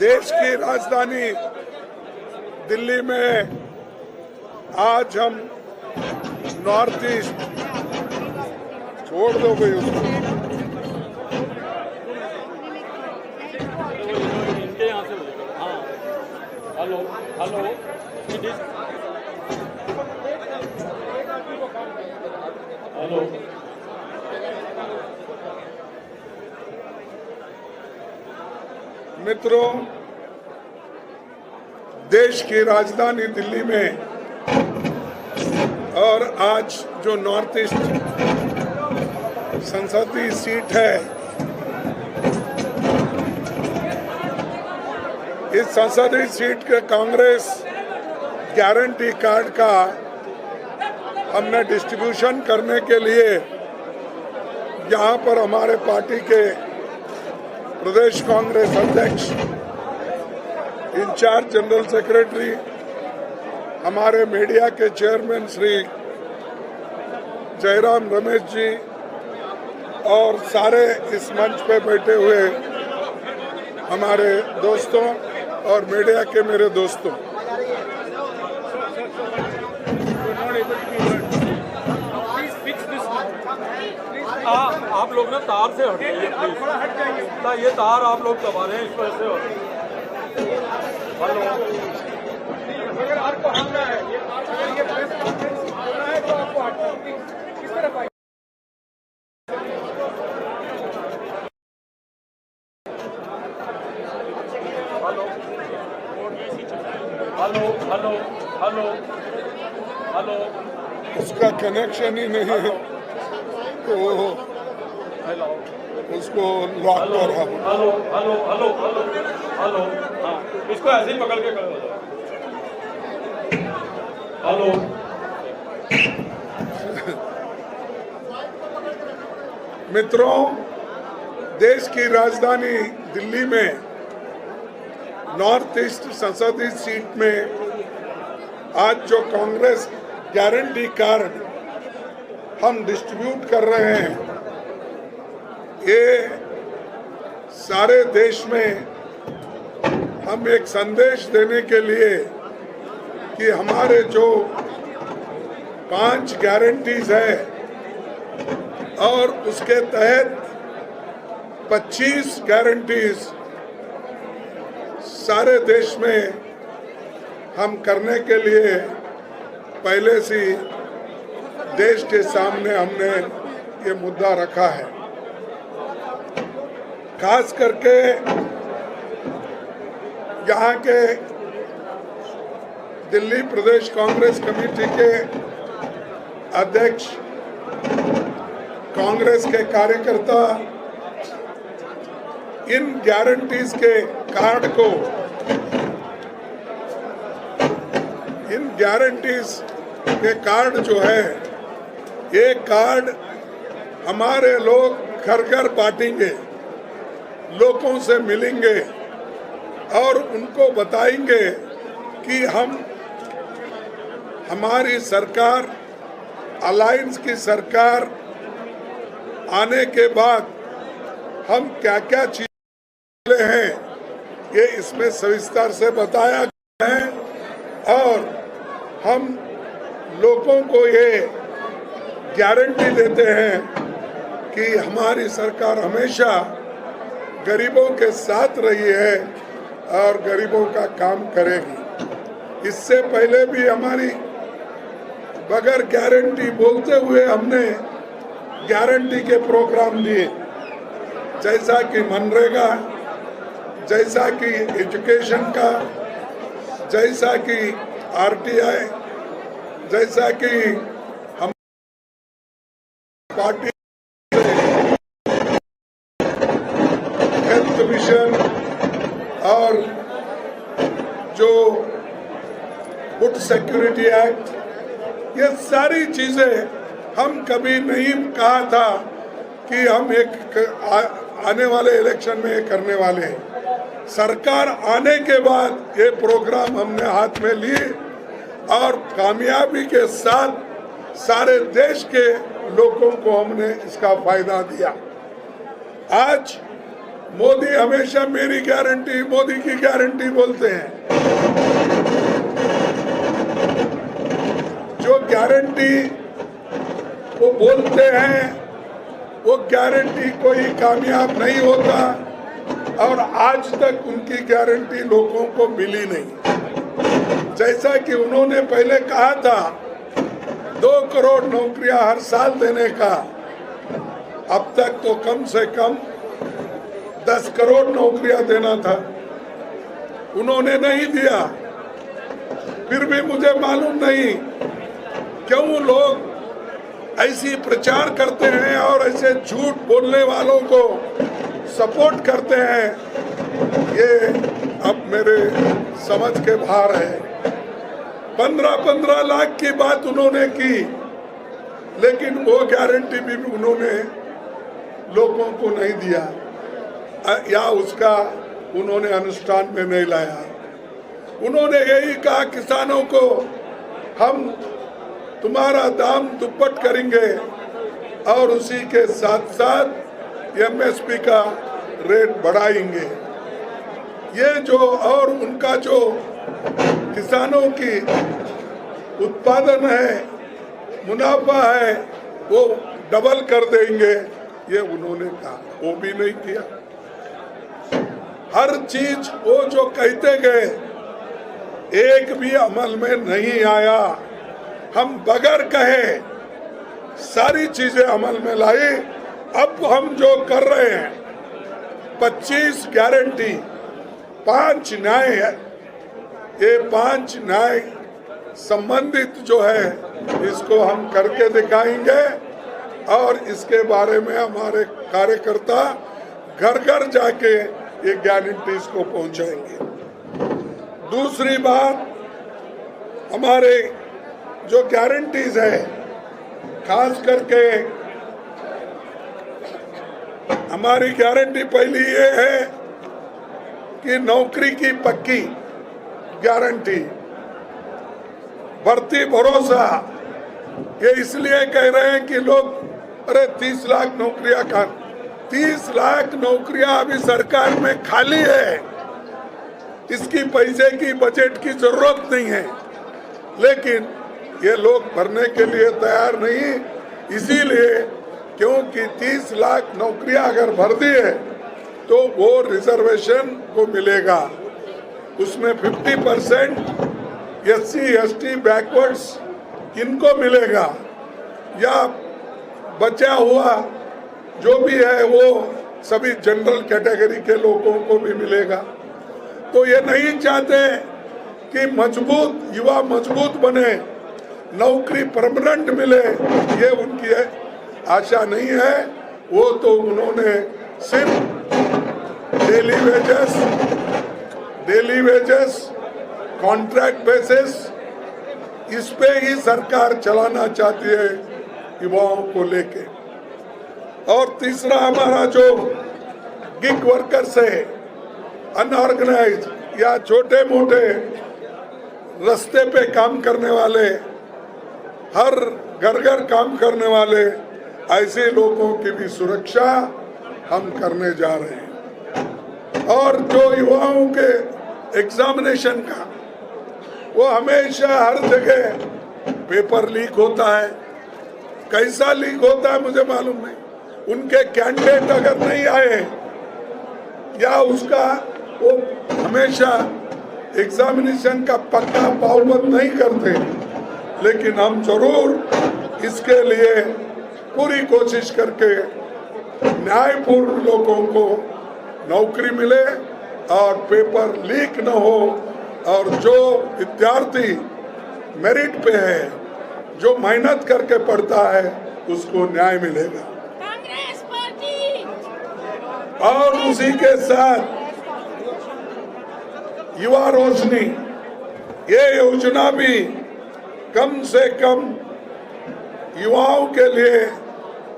देश की राजधानी दिल्ली में आज हम नॉर्थ ईस्ट छोड़ दो भाई उसको। इनके यहाँ से हो जाएगा। हाँ, हेलो हेलो हेलो। मित्रों, देश की राजधानी दिल्ली में और आज जो नॉर्थ ईस्ट संसदीय सीट है, इस संसदीय सीट के कांग्रेस गारंटी कार्ड का हमने डिस्ट्रीब्यूशन करने के लिए यहाँ पर हमारे पार्टी के प्रदेश कांग्रेस अध्यक्ष, इंचार्ज जनरल सेक्रेटरी, हमारे मीडिया के चेयरमैन श्री जयराम रमेश जी और सारे इस मंच पे बैठे हुए हमारे दोस्तों और मीडिया के मेरे दोस्तों, आप लोग ना तार से हट जाइए प्लीज। ये तार आप लोग दबा रहे हैं, इस वजह से अगर आपको हटना है, ये प्रेस कॉन्फ्रेंस होना है तो आपको हटना है। किस तरफ आइए। Hello hello hello hello. उसका कनेक्शन ही नहीं है तो उसको लॉक कर रहा हूँ। Hello hello hello hello hello. हाँ, इसको ऐसे ही पकड़ के खड़े हो जाओ। हेलो। मित्रों, देश की राजधानी दिल्ली में नॉर्थ ईस्ट संसदीय सीट में आज जो कांग्रेस गारंटी कार्ड हम डिस्ट्रीब्यूट कर रहे हैं, ये सारे देश में हम एक संदेश देने के लिए कि हमारे जो 5 गारंटीज है और उसके तहत 25 गारंटीज सारे देश में हम करने के लिए पहले से देश के सामने हमने ये मुद्दा रखा है। खास करके यहाँ के दिल्ली प्रदेश कांग्रेस कमेटी के अध्यक्ष, कांग्रेस के कार्यकर्ता इन गारंटीज के कार्ड को, इन गारंटीज के कार्ड जो है, ये कार्ड हमारे लोग घर घर बांटेंगे, लोगों से मिलेंगे और उनको बताएंगे कि हमारी सरकार, अलायंस की सरकार आने के बाद हम क्या क्या चीजें हैं, ये इसमें सविस्तर से बताया गया है और हम लोगों को ये गारंटी देते हैं कि हमारी सरकार हमेशा गरीबों के साथ रही है और गरीबों का काम करेगी। इससे पहले भी हमारी बगैर गारंटी बोलते हुए हमने गारंटी के प्रोग्राम दिए, जैसा कि मनरेगा, जैसा कि एजुकेशन का, जैसा कि आरटीआई, जैसा कि हम पार्टी हेल्थ मिशन और जो फूड सिक्योरिटी एक्ट, ये सारी चीजें हम कभी नहीं कहा था कि हम आने वाले इलेक्शन में करने वाले हैं। सरकार आने के बाद ये प्रोग्राम हमने हाथ में लिए और कामयाबी के साथ सारे देश के लोगों को हमने इसका फायदा दिया। आज मोदी हमेशा मेरी गारंटी, मोदी की गारंटी बोलते हैं। जो गारंटी वो बोलते हैं वो गारंटी कोई कामयाब नहीं होता, और आज तक उनकी गारंटी लोगों को मिली नहीं। जैसा कि उन्होंने पहले कहा था 2 करोड़ नौकरियां हर साल देने का, अब तक तो कम से कम 10 करोड़ नौकरियां देना था, उन्होंने नहीं दिया। फिर भी मुझे मालूम नहीं क्यों लोग ऐसी प्रचार करते हैं और ऐसे झूठ बोलने वालों को सपोर्ट करते हैं। ये अब मेरे समझ के बाहर है। 15-15 लाख की बात उन्होंने की, लेकिन वो गारंटी भी उन्होंने लोगों को नहीं दिया या उसका उन्होंने अनुष्ठान में नहीं लाया। उन्होंने यही कहा किसानों को, हम तुम्हारा दाम दुप्पट करेंगे और उसी के साथ साथ एमएसपी का रेट बढ़ाएंगे। ये जो और उनका जो किसानों की उत्पादन है, मुनाफा है, वो डबल कर देंगे, ये उन्होंने कहा, वो भी नहीं किया। हर चीज वो जो कहते गए एक भी अमल में नहीं आया। हम बगैर कहे सारी चीजें अमल में लाई। अब हम जो कर रहे हैं 25 गारंटी, 5 न्याय है, ये 5 न्याय संबंधित जो है इसको हम करके दिखाएंगे और इसके बारे में हमारे कार्यकर्ता घर घर जाके ये गारंटीज को पहुंचाएंगे। दूसरी बात, हमारे जो गारंटीज है, खास करके हमारी गारंटी पहली ये है कि नौकरी की पक्की गारंटी, भर्ती भरोसा। ये इसलिए कह रहे हैं कि लोग अरे 30 लाख नौकरियां का 30 लाख नौकरियां अभी सरकार में खाली है, इसकी पैसे की बजट की जरूरत नहीं है, लेकिन ये लोग भरने के लिए तैयार नहीं। इसीलिए क्योंकि 30 लाख नौकरियां अगर भर दी है तो वो रिजर्वेशन को मिलेगा, उसमें 50% SC ST बैकवर्ड्स इनको मिलेगा, या बचा हुआ जो भी है वो सभी जनरल कैटेगरी के लोगों को भी मिलेगा। तो ये नहीं चाहते कि मजबूत युवा मजबूत बने, नौकरी परमानेंट मिले, ये उनकी आशा नहीं है। वो तो उन्होंने सिर्फ डेली वेजेस, कॉन्ट्रैक्ट बेसिस, इस पे ही सरकार चलाना चाहती है युवाओं को लेके। और तीसरा, हमारा जो गिग वर्कर्स है, अनऑर्गेनाइज या छोटे मोटे रास्ते पे काम करने वाले, हर घर घर काम करने वाले, ऐसे लोगों की भी सुरक्षा हम करने जा रहे हैं। और जो युवाओं के एग्जामिनेशन का, वो हमेशा हर जगह पेपर लीक होता है। कैसा लीक होता है मुझे मालूम नहीं। उनके कैंडिडेट अगर नहीं आए या उसका वो हमेशा एग्जामिनेशन का पक्का पाबंद नहीं करते, लेकिन हम जरूर इसके लिए पूरी कोशिश करके न्यायपूर्ण लोगों को नौकरी मिले और पेपर लीक न हो, और जो विद्यार्थी मेरिट पे है, जो मेहनत करके पढ़ता है, उसको न्याय मिलेगा। कांग्रेस पार्टी और उसी के साथ युवा रोशनी, ये योजना भी कम से कम युवाओं के लिए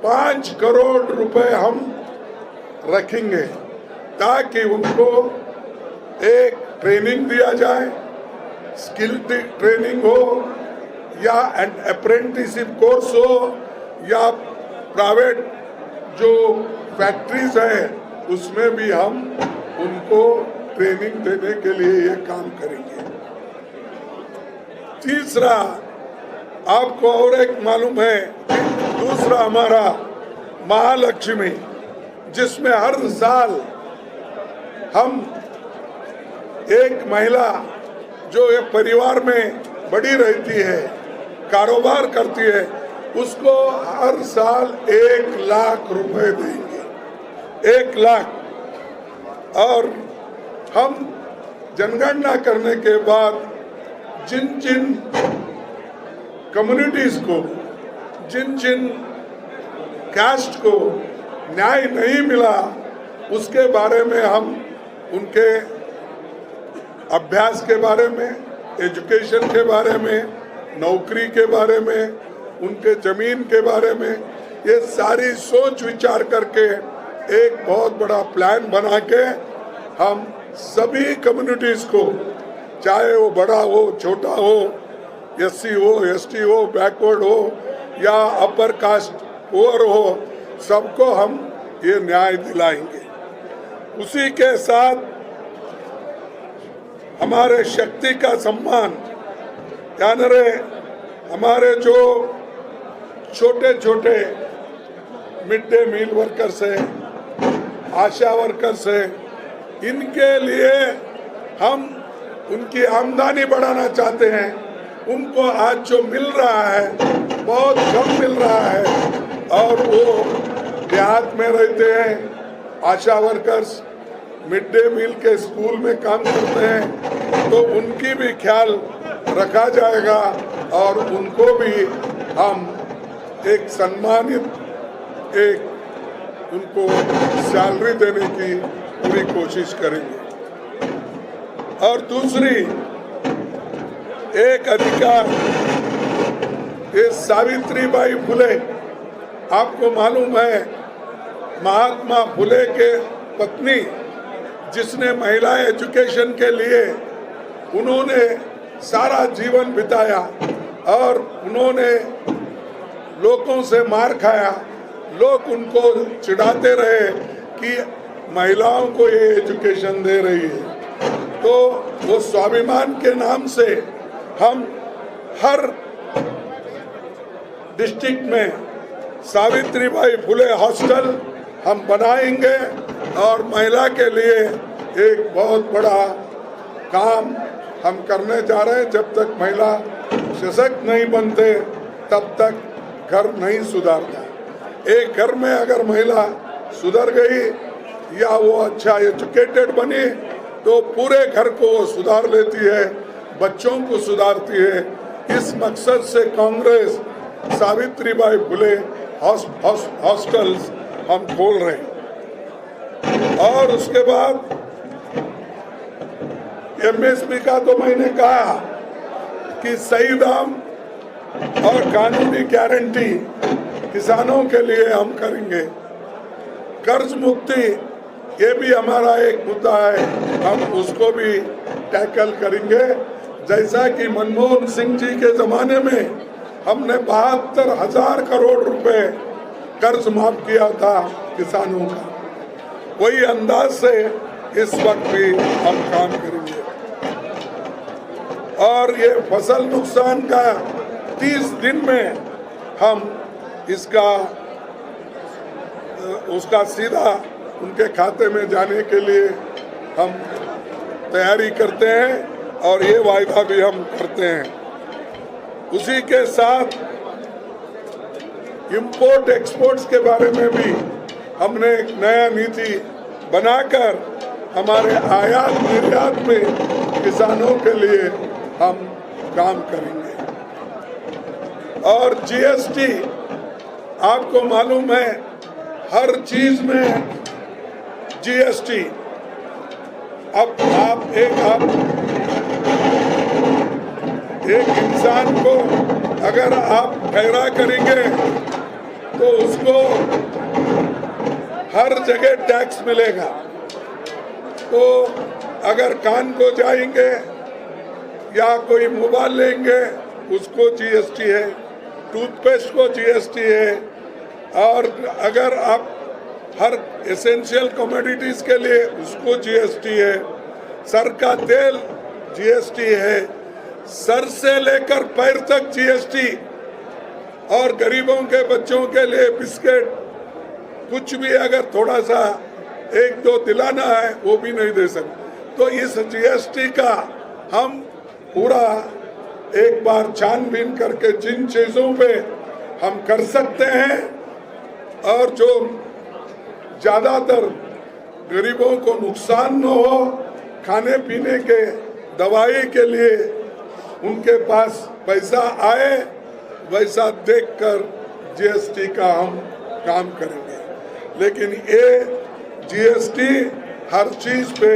5 करोड़ रुपए हम रखेंगे, ताकि उनको एक ट्रेनिंग दिया जाए, स्किल ट्रेनिंग हो या अप्रेंटिसशिप कोर्स हो, या प्राइवेट जो फैक्ट्रीज है उसमें भी हम उनको ट्रेनिंग देने के लिए ये काम करेंगे। तीसरा, आपको और एक मालूम है, दूसरा हमारा महालक्ष्मी, जिसमें हर साल हम एक महिला जो एक परिवार में बड़ी रहती है, कारोबार करती है, उसको हर साल 1 लाख रुपए देंगे, 1 लाख। और हम जनगणना करने के बाद जिन जिन कम्युनिटीज को, जिन जिन कास्ट को न्याय नहीं मिला, उसके बारे में हम उनके अभ्यास के बारे में, एजुकेशन के बारे में, नौकरी के बारे में, उनके जमीन के बारे में, ये सारी सोच विचार करके एक बहुत बड़ा प्लान बना के हम सभी कम्युनिटीज को, चाहे वो बड़ा हो, छोटा हो, एससी हो, एसटी हो, बैकवर्ड हो या अपर कास्ट पुअर हो, सबको हम ये न्याय दिलाएंगे। उसी के साथ हमारे शक्ति का सम्मान, यानी हमारे जो छोटे छोटे मिड डे मील वर्कर्स है, आशा वर्कर्स है, इनके लिए हम उनकी आमदनी बढ़ाना चाहते हैं। उनको आज जो मिल रहा है बहुत कम मिल रहा है, और वो देहात में रहते हैं, आशा वर्कर्स मिड डे मील के स्कूल में काम करते हैं, तो उनकी भी ख्याल रखा जाएगा और उनको भी हम एक सम्मानित एक उनको सैलरी देने की पूरी कोशिश करेंगे। और दूसरी एक अधिकार, ये सावित्रीबाई फुले, आपको मालूम है महात्मा फुले के पत्नी, जिसने महिला एजुकेशन के लिए उन्होंने सारा जीवन बिताया और उन्होंने लोगों से मार खाया। लोग उनको चिढ़ाते रहे कि महिलाओं को ये एजुकेशन दे रही है, तो वो स्वाभिमान के नाम से हम हर डिस्ट्रिक्ट में सावित्रीबाई फुले हॉस्टल हम बनाएंगे और महिला के लिए एक बहुत बड़ा काम हम करने जा रहे हैं। जब तक महिला सशक्त नहीं बनते तब तक घर नहीं सुधरता। एक घर में अगर महिला सुधर गई या वो अच्छा एजुकेटेड बनी तो पूरे घर को वो सुधार लेती है, बच्चों को सुधारती है। इस मकसद से कांग्रेस सावित्रीबाई फुले हॉस्टल्स हम खोल रहे हैं। और उसके बाद एमएसपी का तो मैंने कहा कि सही दाम और कानूनी गारंटी किसानों के लिए हम करेंगे। कर्ज मुक्ति, ये भी हमारा एक मुद्दा है, हम उसको भी टैकल करेंगे। जैसा कि मनमोहन सिंह जी के ज़माने में हमने 72,000 करोड़ रुपए कर्ज माफ किया था किसानों का, वही अंदाज से इस वक्त भी हम काम करेंगे। और ये फसल नुकसान का 30 दिन में हम उसका सीधा उनके खाते में जाने के लिए हम तैयारी करते हैं और ये वायदा भी हम करते हैं। उसी के साथ इंपोर्ट एक्सपोर्ट्स के बारे में भी हमने एक नया नीति बनाकर हमारे आयात निर्यात में किसानों के लिए हम काम करेंगे। और जीएसटी, आपको मालूम है हर चीज में जीएसटी। अब आप एक इंसान को अगर आप ठहरा करेंगे तो उसको हर जगह टैक्स मिलेगा। तो अगर कान को जाएंगे या कोई मोबाइल लेंगे उसको जीएसटी है, टूथपेस्ट को जीएसटी है, और अगर आप हर एसेंशियल कमोडिटीज के लिए उसको जीएसटी है, सर का तेल जीएसटी है, सर से लेकर पैर तक जीएसटी, और गरीबों के बच्चों के लिए बिस्किट कुछ भी अगर थोड़ा सा एक दो दिलाना है वो भी नहीं दे सकते। तो इस जीएसटी का हम पूरा एक बार छानबीन करके जिन चीजों पे हम कर सकते हैं और जो ज्यादातर गरीबों को नुकसान न हो, खाने पीने के दवाई के लिए उनके पास पैसा आए, वैसा देखकर जीएसटी का हम काम करेंगे। लेकिन ये जीएसटी हर चीज पे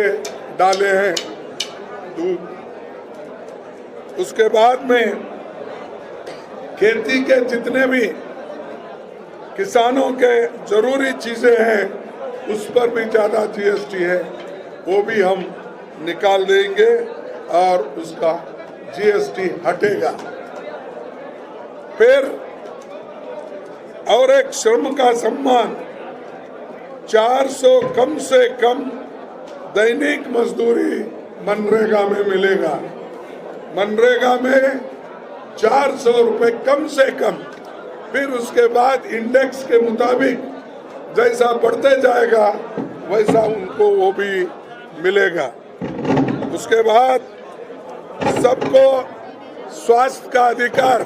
डाले हैं। दूध, उसके बाद में खेती के जितने भी किसानों के जरूरी चीजें हैं उस पर भी ज्यादा जीएसटी है, वो भी हम निकाल देंगे और उसका जीएसटी हटेगा। फिर और एक श्रम का सम्मान, 400 कम से कम दैनिक मजदूरी मनरेगा में मिलेगा। मनरेगा में 400 रुपए कम से कम, फिर उसके बाद इंडेक्स के मुताबिक जैसा बढ़ते जाएगा वैसा उनको वो भी मिलेगा। उसके बाद सबको स्वास्थ्य का अधिकार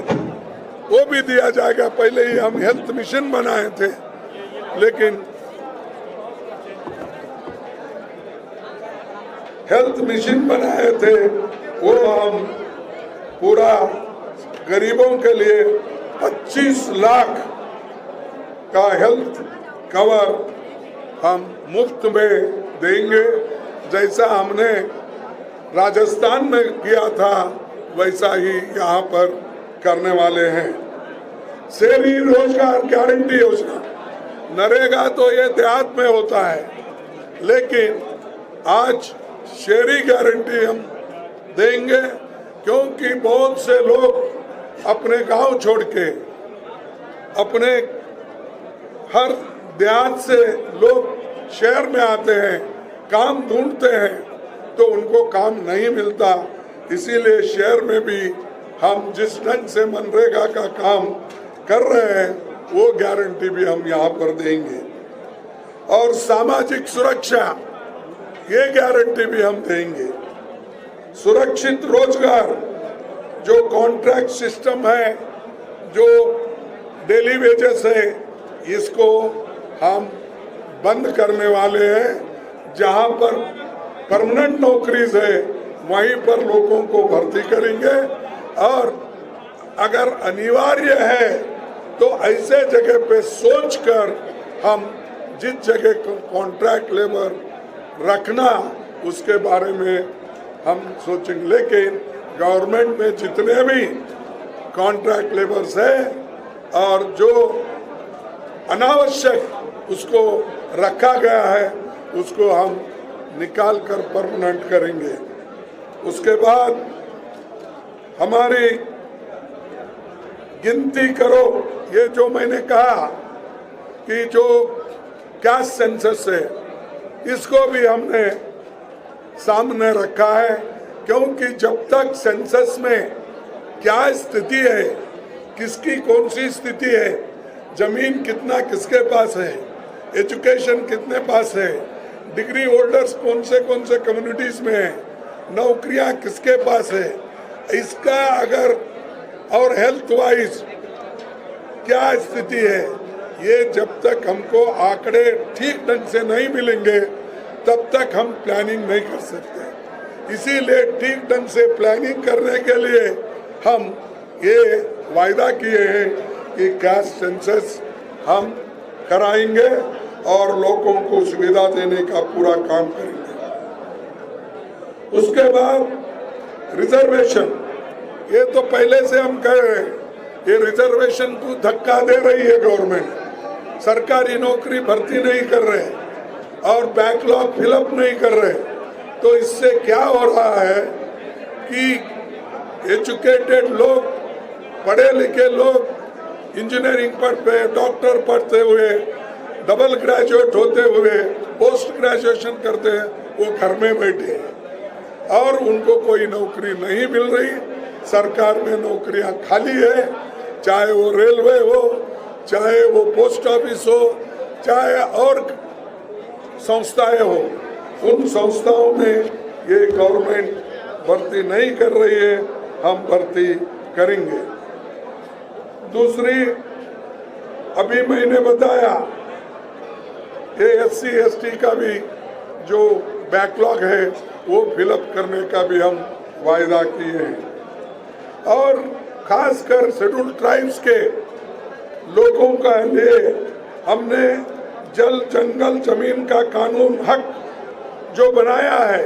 वो भी दिया जाएगा। पहले ही हम हेल्थ मिशन बनाए थे, लेकिन हेल्थ मिशन बनाए थे वो हम पूरा गरीबों के लिए 25 लाख का हेल्थ कवर हम मुफ्त में देंगे। जैसा हमने राजस्थान में किया था वैसा ही यहाँ पर करने वाले हैं। शहरी रोजगार गारंटी योजना, नरेगा तो ये देहात में होता है, लेकिन आज शहरी गारंटी हम देंगे, क्योंकि बहुत से लोग अपने गांव छोड़ के, अपने हर देहात से लोग शहर में आते हैं, काम ढूंढते हैं, तो उनको काम नहीं मिलता। इसीलिए शहर में भी हम जिस ढंग से मनरेगा का काम कर रहे हैं वो गारंटी भी हम यहाँ पर देंगे। और सामाजिक सुरक्षा, ये गारंटी भी हम देंगे। सुरक्षित रोजगार, जो कॉन्ट्रैक्ट सिस्टम है, जो डेली वेजेस है, इसको हम बंद करने वाले हैं। जहां पर परमानेंट नौकरीज है वहीं पर लोगों को भर्ती करेंगे, और अगर अनिवार्य है तो ऐसे जगह पे सोचकर हम जिस जगह कॉन्ट्रैक्ट लेबर रखना उसके बारे में हम सोचेंगे। लेकिन गवर्नमेंट में जितने भी कॉन्ट्रैक्ट लेबर्स है और जो अनावश्यक उसको रखा गया है उसको हम निकाल कर परमानेंट करेंगे। उसके बाद हमारी गिनती करो, ये जो मैंने कहा कि जो कैश सेंसस है इसको भी हमने सामने रखा है, क्योंकि जब तक सेंसस में क्या स्थिति है, किसकी कौन सी स्थिति है, जमीन कितना किसके पास है, एजुकेशन कितने पास है, डिग्री होल्डर्स कौन से कम्युनिटीज में है, नौकरियां किसके पास है, इसका अगर और हेल्थ वाइज क्या स्थिति है, ये जब तक हमको आंकड़े ठीक ढंग से नहीं मिलेंगे तब तक हम प्लानिंग नहीं कर सकते। इसीलिए ठीक ढंग से प्लानिंग करने के लिए हम ये वायदा किए हैं कि कैश सेंसस हम कराएंगे और लोगों को सुविधा देने का पूरा काम करेंगे। उसके बाद रिजर्वेशन, ये तो पहले से हम कह रहे हैं, ये रिजर्वेशन को धक्का दे रही है गवर्नमेंट। सरकारी नौकरी भर्ती नहीं कर रहे और बैकलॉग फिलअप नहीं कर रहे, तो इससे क्या हो रहा है कि एजुकेटेड लोग, पढ़े लिखे लोग, इंजीनियरिंग पढ़ते, डॉक्टर पढ़ते हुए डबल ग्रेजुएट होते हुए पोस्ट ग्रेजुएशन करते हैं, वो घर में बैठे हैं और उनको कोई नौकरी नहीं मिल रही। सरकार में नौकरियां खाली है, चाहे वो रेलवे हो, चाहे वो पोस्ट ऑफिस हो, चाहे और संस्थाएं हो। उन संस्थाओं में ये गवर्नमेंट भर्ती नहीं कर रही है, हम भर्ती करेंगे। दूसरी, अभी मैंने बताया ये SC/ST का भी जो बैकलॉग है वो फिलअप करने का भी हम वायदा किए हैं और खासकर शेड्यूल ट्राइब्स के लोगों का लिए हमने जल जंगल जमीन का कानून हक जो बनाया है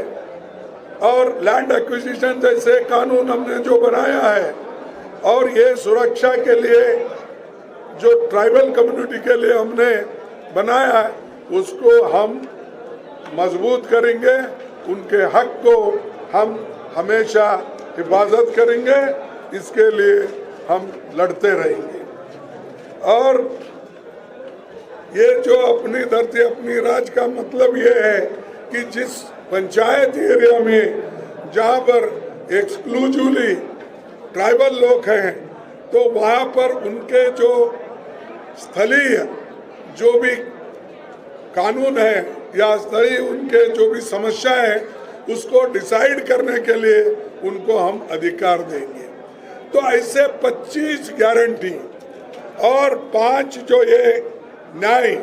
और लैंड एक्विजिशन जैसे कानून हमने जो बनाया है और ये सुरक्षा के लिए जो ट्राइबल कम्युनिटी के लिए हमने बनाया है उसको हम मजबूत करेंगे। उनके हक को हम हमेशा हिफाजत करेंगे, इसके लिए हम लड़ते रहेंगे। और ये जो अपनी धरती अपनी राज का मतलब ये है कि जिस पंचायत एरिया में जहाँ पर एक्सक्लूसिवली ट्राइबल लोग हैं तो वहाँ पर उनके जो स्थलीय जो भी कानून है या स्थलीय उनके जो भी समस्या है उसको डिसाइड करने के लिए उनको हम अधिकार देंगे। तो ऐसे 25 गारंटी और 5 जो ये न्याय,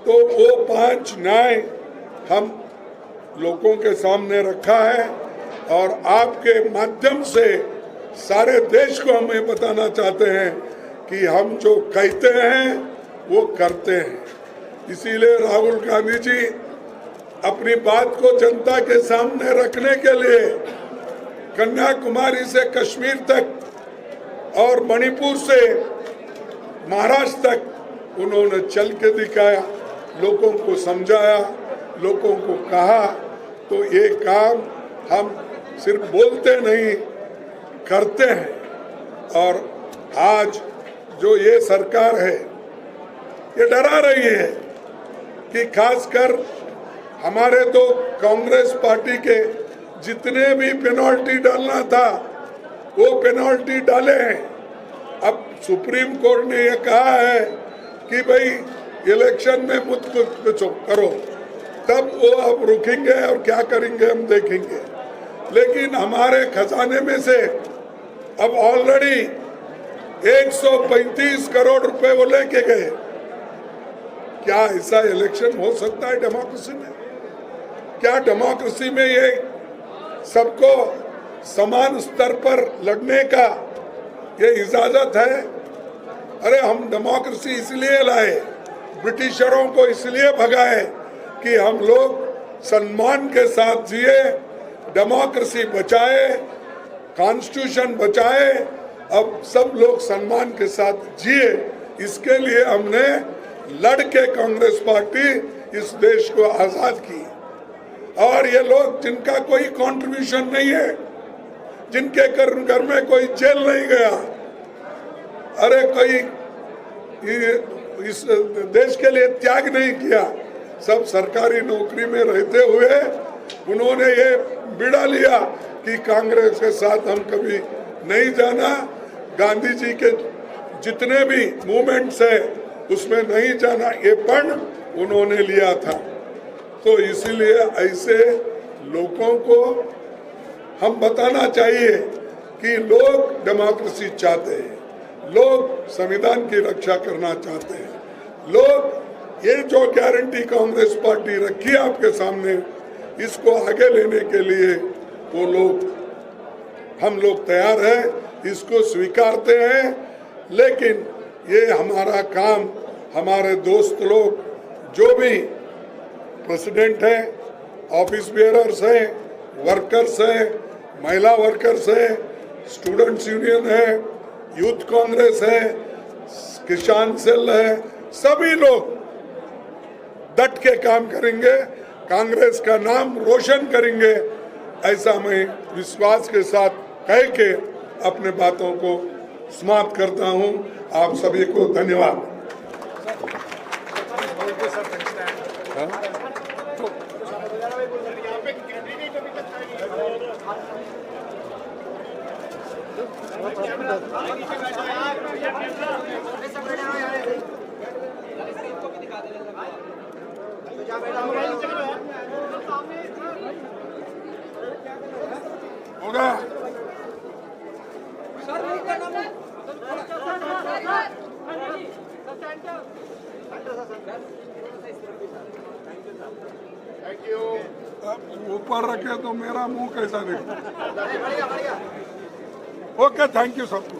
तो वो 5 न्याय हम लोगों के सामने रखा है और आपके माध्यम से सारे देश को हम ये बताना चाहते हैं कि हम जो कहते हैं वो करते हैं। इसीलिए राहुल गांधी जी अपनी बात को जनता के सामने रखने के लिए कन्याकुमारी से कश्मीर तक और मणिपुर से महाराष्ट्र तक उन्होंने चल के दिखाया, लोगों को समझाया, लोगों को कहा। तो ये काम हम सिर्फ बोलते नहीं करते हैं। और आज जो ये सरकार है ये डरा रही है कि खासकर हमारे तो कांग्रेस पार्टी के जितने भी पेनल्टी डालना था वो पेनल्टी डाले हैं। अब सुप्रीम कोर्ट ने ये कहा है कि भाई इलेक्शन में मुझ कुछ करो, तब वो अब रुकेंगे और क्या करेंगे हम देखेंगे। लेकिन हमारे खजाने में से अब ऑलरेडी 135 करोड़ रुपए वो लेके गए। क्या ऐसा इलेक्शन हो सकता है डेमोक्रेसी में? क्या डेमोक्रेसी में ये सबको समान स्तर पर लड़ने का ये इजाजत है? अरे हम डेमोक्रेसी इसलिए लाए, ब्रिटिशरों को इसलिए भगाए कि हम लोग सम्मान के साथ जिए, डेमोक्रेसी बचाए, कॉन्स्टिट्यूशन बचाए, अब सब लोग सम्मान के साथ जिए। इसके लिए हमने लड़ के कांग्रेस पार्टी इस देश को आजाद की। और ये लोग जिनका कोई कंट्रीब्यूशन नहीं है, जिनके घर में कोई जेल नहीं गया, अरे कोई इस देश के लिए त्याग नहीं किया, सब सरकारी नौकरी में रहते हुए उन्होंने ये बिड़ा लिया कि कांग्रेस के साथ हम कभी नहीं जाना, गांधी जी के जितने भी मूवमेंट्स है उसमें नहीं जाना, ये पण उन्होंने लिया था। तो इसीलिए ऐसे लोगों को हम बताना चाहिए कि लोग डेमोक्रेसी चाहते हैं, लोग संविधान की रक्षा करना चाहते हैं, लोग ये जो गारंटी कांग्रेस पार्टी रखी है आपके सामने, इसको आगे लेने के लिए वो लोग, हम लोग तैयार हैं, इसको स्वीकारते हैं। लेकिन ये हमारा काम, हमारे दोस्त लोग जो भी प्रेसिडेंट है, ऑफिस बेयरर्स है, वर्कर्स है, महिला वर्कर्स है, स्टूडेंट्स यूनियन है, यूथ कांग्रेस है, किसान सेल है, सभी लोग डट के काम करेंगे, कांग्रेस का नाम रोशन करेंगे, ऐसा मैं विश्वास के साथ कह के अपने बातों को समाप्त करता हूं। आप सभी को धन्यवाद। होगा। अब ऊपर रखे तो मेरा मुंह कैसा देखो। ओके, थैंक यू सबको।